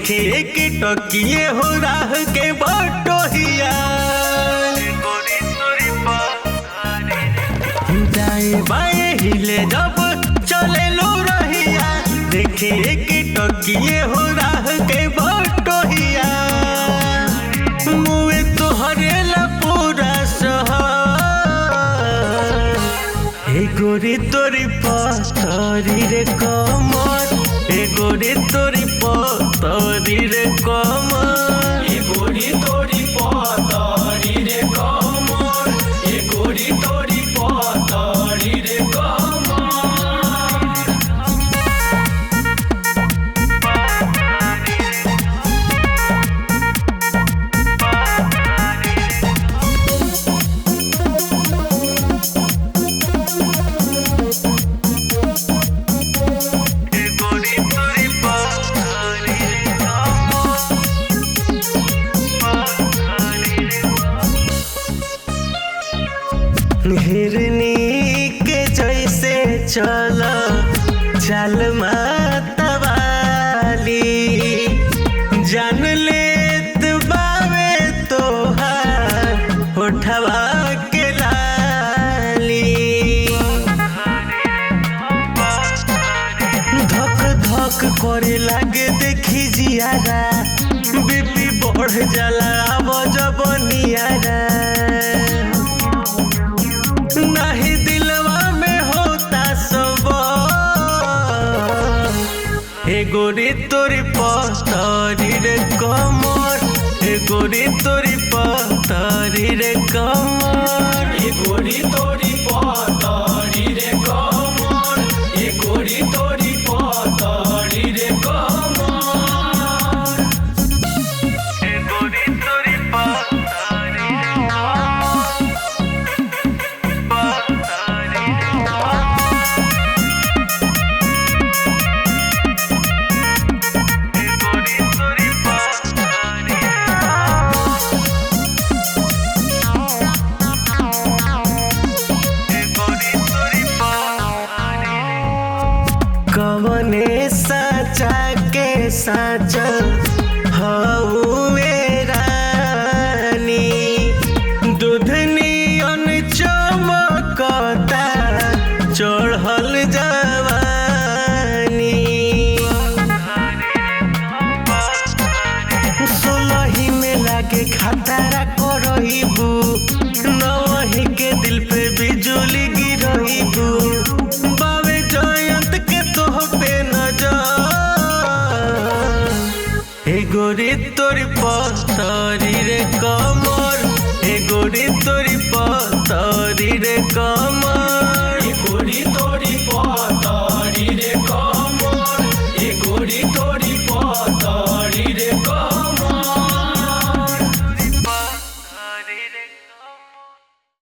देखे के टकिए हो राह के बटोहिया दाएं बाएं हिले जब चले लो रहिया देखे के टकिए हो राह के बटोहिया मुँह तो हरेला पूरा शहर ए गोरी तोरी पथरी रे कमर ए गोरी तोरी पथरी रे कमर ए गोरी तोरी पतरी रे कमर ए गोरी तोरी पतरी रे कमर हिरनी के जैसे चल चल मतवाली जान लेत बावे तोहार होठवा के लाली धक धक करे लागे देखी जियारा बीपी बढ़ जाला अब जब नियारा नहीं दिलवा में होता सब ए गोरी तोरी पथरी रे कमर ए गोरी तोरी पथरी रे कमर ए गोरी तोरी पतरी रे कमर ए गोरी तोरी पतरी रे कमर ए गोरी तोरी पथरी रे कवने साचा के साचा हउए रानी दूधनियन चमकता चढ़ल जवानी सोलही में लागे खतरा करहिबू नवही के दिल पे बिजुली गिरहिबू बावे जयंत के तोह पे नजर ए गोरी तोरी पथरी रे कमर ए गोरी तोरी पथरी रे कमर।